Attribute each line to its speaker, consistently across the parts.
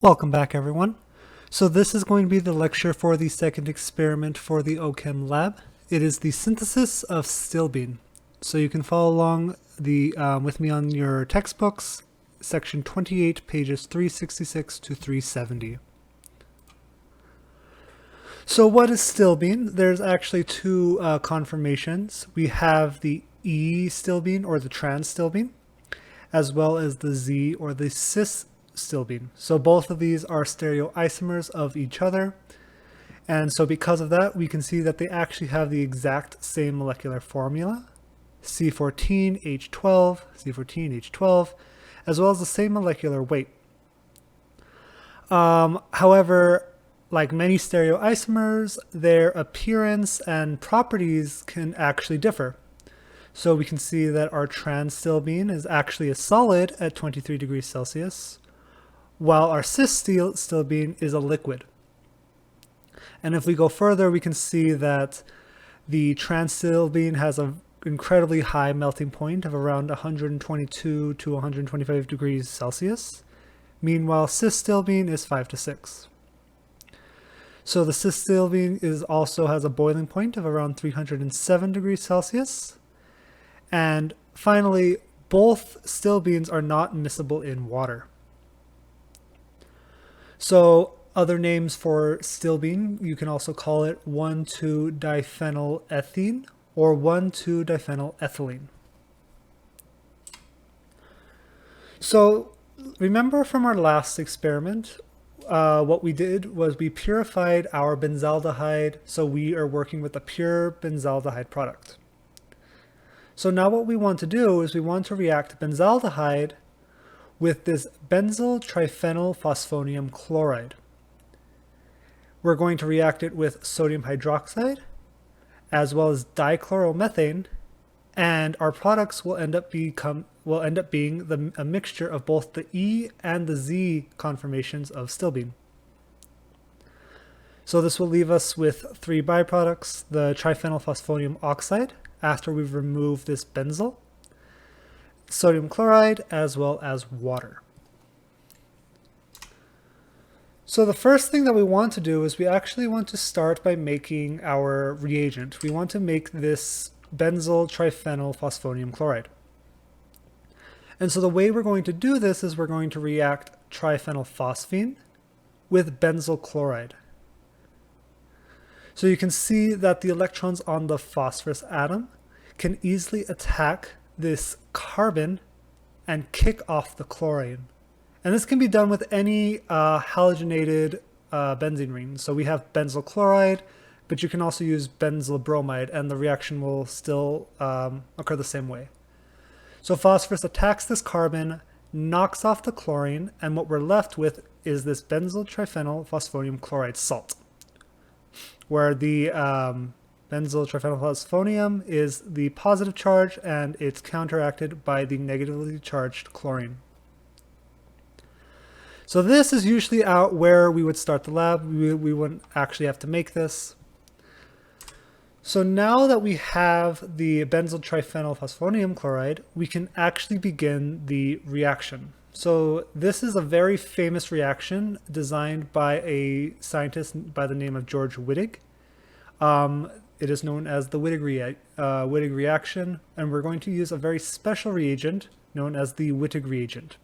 Speaker 1: Welcome back, everyone. So this is going to be the lecture for the second experiment for the OChem lab. It is the synthesis of Stilbene. So you can follow along with me on your textbooks, section 28, pages 366 to 370. So what is Stilbene? There's actually two conformations. We have the E Stilbene, or the trans Stilbene, as well as the Z, or the cis Stilbene. So both of these are stereoisomers of each other. And so because of that, we can see that they actually have the exact same molecular formula, C14H12, C14H12, as well as the same molecular weight. However, like many stereoisomers, their appearance and properties can actually differ. So we can see that our trans Stilbene is actually a solid at 23 degrees Celsius, while our cis Stilbene is a liquid. And if we go further, we can see that the trans Stilbene has an incredibly high melting point of around 122 to 125 degrees Celsius. Meanwhile, cis Stilbene is 5 to 6. So the cis Stilbene also has a boiling point of around 307 degrees Celsius. And finally, both Stilbenes are not miscible in water. So other names for Stilbene, you can also call it 1,2-diphenylethene or 1,2-diphenylethylene. So remember from our last experiment, what we did was we purified our benzaldehyde, so we are working with a pure benzaldehyde product. So now what we want to do is we want to react benzaldehyde with this benzyl triphenylphosphonium chloride. We're going to react it with sodium hydroxide as well as dichloromethane, and our products will end up being a mixture of both the E and the Z conformations of Stilbene. So this will leave us with three byproducts: the triphenylphosphonium oxide after we've removed this benzyl, sodium chloride, as well as water. So the first thing that we want to do is we actually want to start by making our reagent. We want to make this benzyl triphenylphosphonium chloride. And so the way we're going to do this is we're going to react triphenylphosphine with benzyl chloride. So you can see that the electrons on the phosphorus atom can easily attack this carbon and kick off the chlorine. And this can be done with any halogenated benzene ring. So we have benzyl chloride, but you can also use benzyl bromide, and the reaction will still occur the same way. So phosphorus attacks this carbon, knocks off the chlorine, and what we're left with is this benzyl triphenylphosphonium chloride salt, where the benzyl triphenylphosphonium is the positive charge and it's counteracted by the negatively charged chlorine. So this is usually out where we would start the lab. We wouldn't actually have to make this. So now that we have the benzyl triphenylphosphonium chloride, we can actually begin the reaction. So this is a very famous reaction designed by a scientist by the name of George Wittig. It is known as the Wittig reaction, and we're going to use a very special reagent known as the Wittig reagent.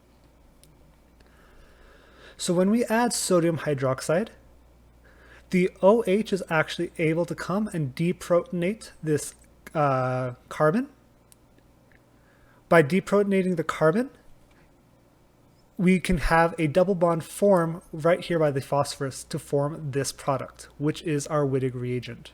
Speaker 1: So when we add sodium hydroxide, the OH is actually able to come and deprotonate this carbon. By deprotonating the carbon, we can have a double bond form right here by the phosphorus to form this product, which is our Wittig reagent.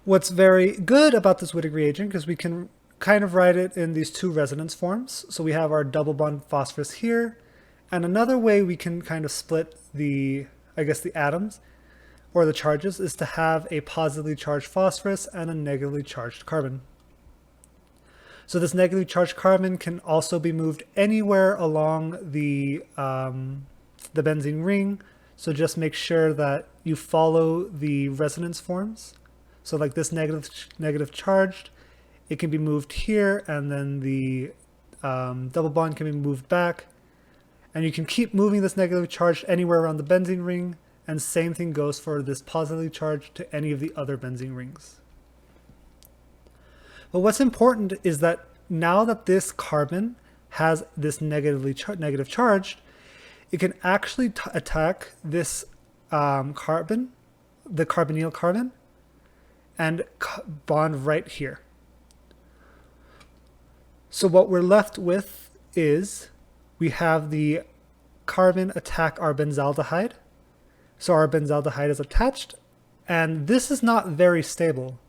Speaker 1: What's very good about this Wittig reagent, because we can kind of write it in these two resonance forms. So we have our double bond phosphorus here, and another way we can kind of split the atoms or the charges is to have a positively charged phosphorus and a negatively charged carbon. So this negatively charged carbon can also be moved anywhere along the benzene ring. So just make sure that you follow the resonance forms. So like this negative charged, it can be moved here, and then the double bond can be moved back. And you can keep moving this negatively charged anywhere around the benzene ring, and same thing goes for this positively charged to any of the other benzene rings. But what's important is that now that this carbon has this negative charge, it can actually attack this carbon, the carbonyl carbon, and bond right here. So what we're left with is we have the carbon attack our benzaldehyde. So our benzaldehyde is attached, and this is not very stable.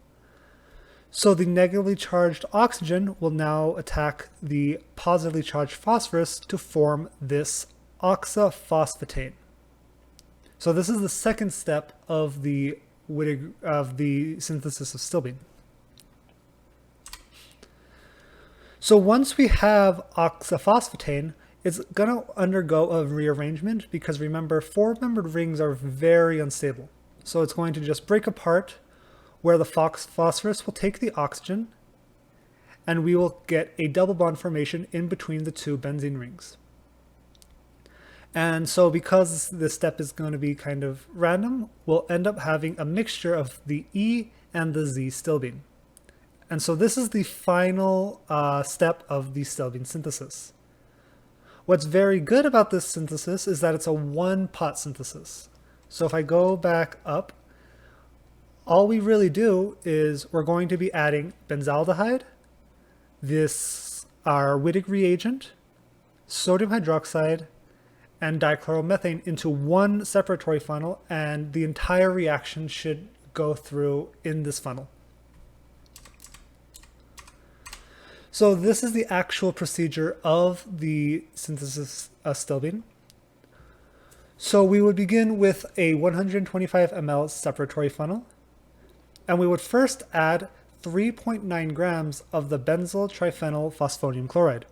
Speaker 1: So the negatively charged oxygen will now attack the positively charged phosphorus to form this oxaphosphatane. So this is the second step of the synthesis of stilbene. So once we have oxaphosphatane, it's going to undergo a rearrangement because remember, four-membered rings are very unstable. So it's going to just break apart where the phosphorus will take the oxygen, and we will get a double bond formation in between the two benzene rings. And so because this step is going to be kind of random, we'll end up having a mixture of the E and the Z stilbene. And so this is the final step of the stilbene synthesis. What's very good about this synthesis is that it's a one-pot synthesis. So if I go back up, all we really do is we're going to be adding benzaldehyde, our Wittig reagent, sodium hydroxide, and dichloromethane into one separatory funnel, and the entire reaction should go through in this funnel. So this is the actual procedure of the synthesis of stilbene. So we would begin with a 125 ml separatory funnel, and we would first add 3.9 grams of the benzyl triphenyl phosphonium chloride.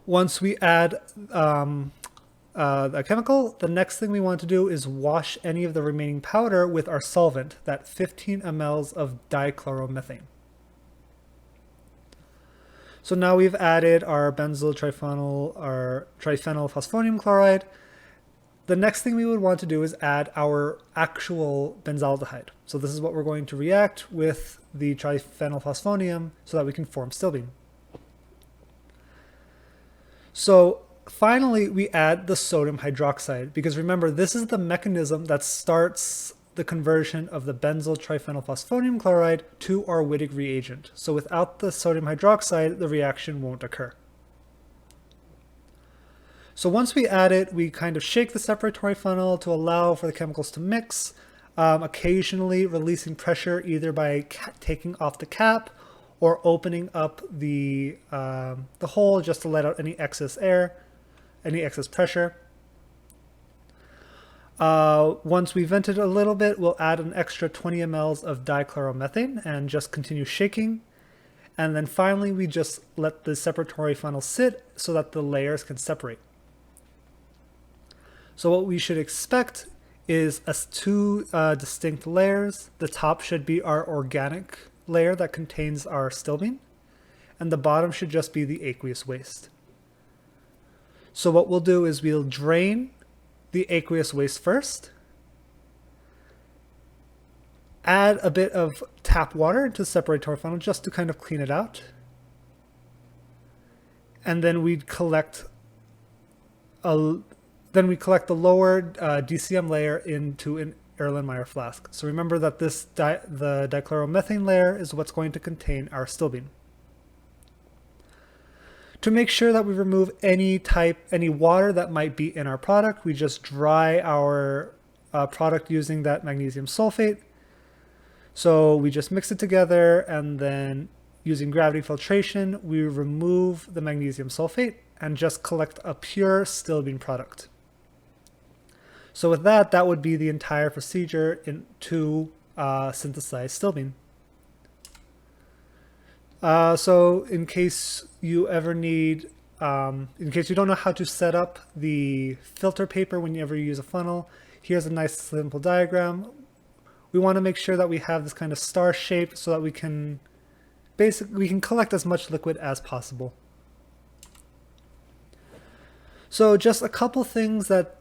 Speaker 1: Once we add a chemical, the next thing we want to do is wash any of the remaining powder with our solvent, that 15 mLs of dichloromethane. So now we've added our benzyl triphenyl phosphonium chloride. The next thing we would want to do is add our actual benzaldehyde. So this is what we're going to react with the triphenylphosphonium so that we can form stilbene. So finally, we add the sodium hydroxide, because remember, this is the mechanism that starts the conversion of the benzyl triphenylphosphonium chloride to our Wittig reagent. So without the sodium hydroxide, the reaction won't occur. So once we add it, we kind of shake the separatory funnel to allow for the chemicals to mix, occasionally releasing pressure either by taking off the cap or opening up the hole just to let out any excess air, any excess pressure. Once we vent it a little bit, we'll add an extra 20 mLs of dichloromethane and just continue shaking. And then finally, we just let the separatory funnel sit so that the layers can separate. So what we should expect is two distinct layers. The top should be our organic layer that contains our stilbene, and the bottom should just be the aqueous waste. So what we'll do is we'll drain the aqueous waste first, add a bit of tap water to the separatory funnel just to kind of clean it out, and then we'd collect the lower DCM layer into an Erlenmeyer flask. So remember that the dichloromethane layer is what's going to contain our stilbene. To make sure that we remove any water that might be in our product, we just dry our product using that magnesium sulfate. So we just mix it together, and then using gravity filtration, we remove the magnesium sulfate and just collect a pure stilbene product. So with that would be the entire procedure to synthesize stilbene. So in case you ever need, in case you don't know how to set up the filter paper whenever you use a funnel, here's a nice simple diagram. We want to make sure that we have this kind of star shape so that we can basically we can collect as much liquid as possible. So just a couple things that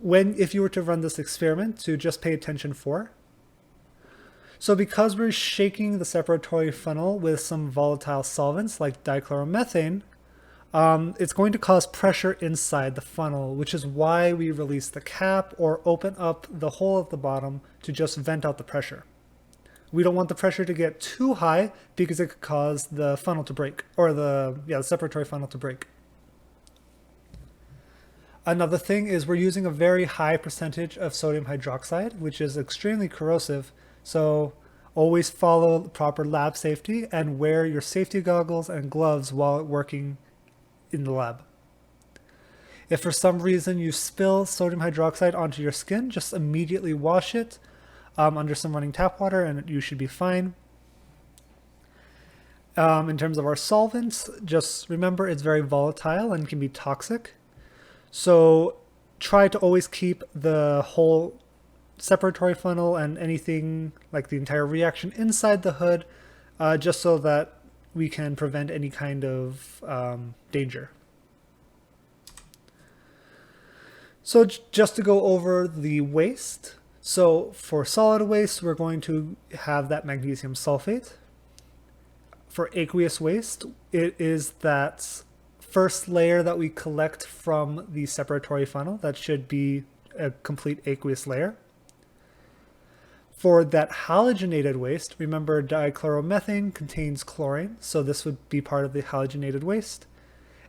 Speaker 1: if you were to run this experiment to just pay attention for. So because we're shaking the separatory funnel with some volatile solvents like dichloromethane, it's going to cause pressure inside the funnel, which is why we release the cap or open up the hole at the bottom to just vent out the pressure. We don't want the pressure to get too high because it could cause the funnel to break, or the separatory funnel to break. Another thing is we're using a very high percentage of sodium hydroxide, which is extremely corrosive. So always follow proper lab safety and wear your safety goggles and gloves while working in the lab. If for some reason you spill sodium hydroxide onto your skin, just immediately wash it under some running tap water and you should be fine. In terms of our solvents, just remember it's very volatile and can be toxic. So try to always keep the whole separatory funnel and anything like the entire reaction inside the hood, just so that we can prevent any kind of danger. So just to go over the waste. So for solid waste, we're going to have that magnesium sulfate. For aqueous waste, it is that first layer that we collect from the separatory funnel. That should be a complete aqueous layer. For that halogenated waste, remember dichloromethane contains chlorine, so this would be part of the halogenated waste.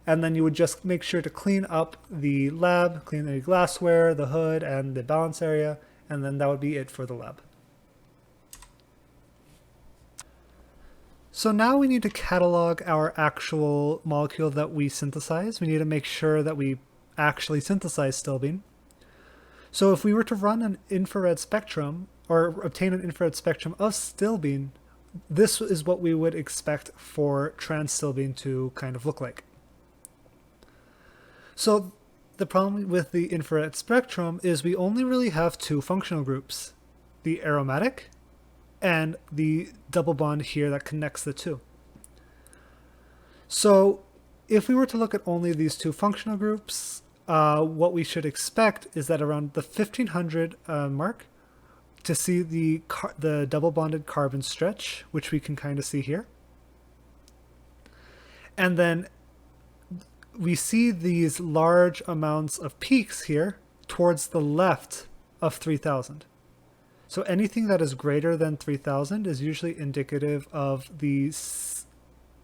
Speaker 1: And then you would just make sure to clean up the lab, clean the glassware, the hood, and the balance area, and then that would be it for the lab. So now we need to catalog our actual molecule that we synthesize. We need to make sure that we actually synthesize stilbene. So if we were to run an infrared spectrum or obtain an infrared spectrum of stilbene, this is what we would expect for trans stilbene to kind of look like. So the problem with the infrared spectrum is we only really have two functional groups, the aromatic and the double bond here that connects the two. So if we were to look at only these two functional groups, what we should expect is that around the 1500 mark to see the double bonded carbon stretch, which we can kind of see here. And then we see these large amounts of peaks here towards the left of 3000. So anything that is greater than 3000 is usually indicative of these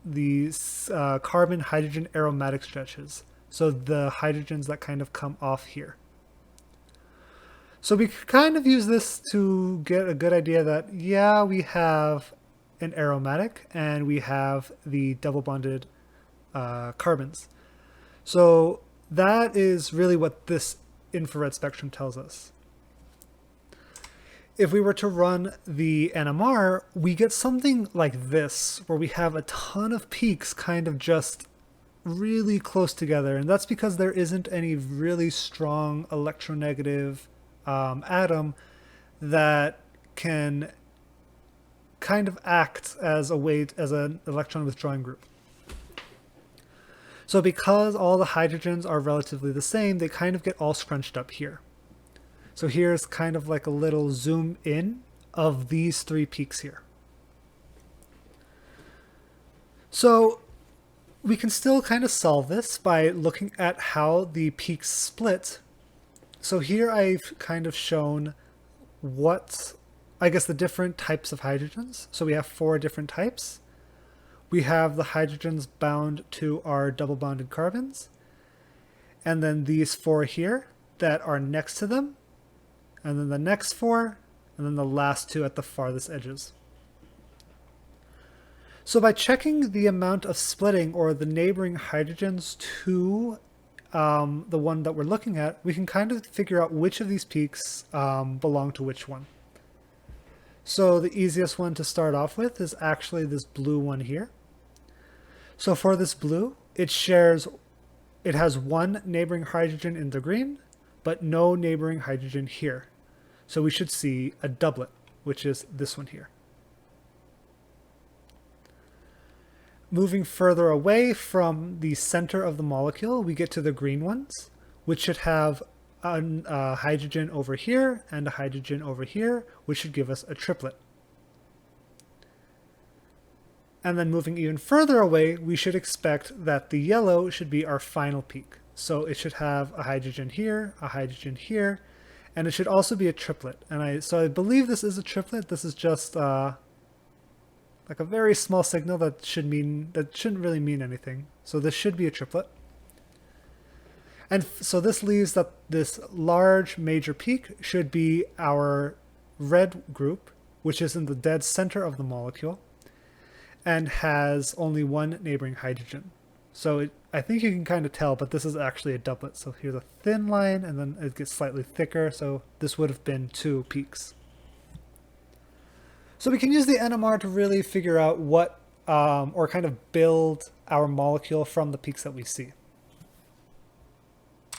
Speaker 1: carbon hydrogen aromatic stretches. So the hydrogens that kind of come off here. So we kind of use this to get a good idea that, yeah, we have an aromatic and we have the double bonded carbons. So that is really what this infrared spectrum tells us. If we were to run the NMR, we get something like this, where we have a ton of peaks kind of just really close together. And that's because there isn't any really strong electronegative atom that can kind of act as an electron withdrawing group. So because all the hydrogens are relatively the same, they kind of get all scrunched up here. So here's kind of like a little zoom in of these three peaks here. So we can still kind of solve this by looking at how the peaks split. So here I've kind of shown the different types of hydrogens. So we have 4 different types. We have the hydrogens bound to our double bonded carbons, and then these 4 here that are next to them, and then the next 4, and then the last 2 at the farthest edges. So by checking the amount of splitting or the neighboring hydrogens to the one that we're looking at, we can kind of figure out which of these peaks belong to which one. So the easiest one to start off with is actually this blue one here. So for this blue, it has one neighboring hydrogen in the green, but no neighboring hydrogen here. So we should see a doublet, which is this one here. Moving further away from the center of the molecule, we get to the green ones, which should have a hydrogen over here and a hydrogen over here, which should give us a triplet. And then moving even further away, we should expect that the yellow should be our final peak. So it should have a hydrogen here, and it should also be a triplet. And I believe this is a triplet. This is just like a very small signal that shouldn't really mean anything. So this should be a triplet. And so this leaves that this large major peak should be our red group, which is in the dead center of the molecule and has only one neighboring hydrogen. So I think you can kind of tell, but this is actually a doublet. So here's a thin line, and then it gets slightly thicker. So this would have been 2 peaks. So we can use the NMR to really figure out what, or kind of build our molecule from the peaks that we see.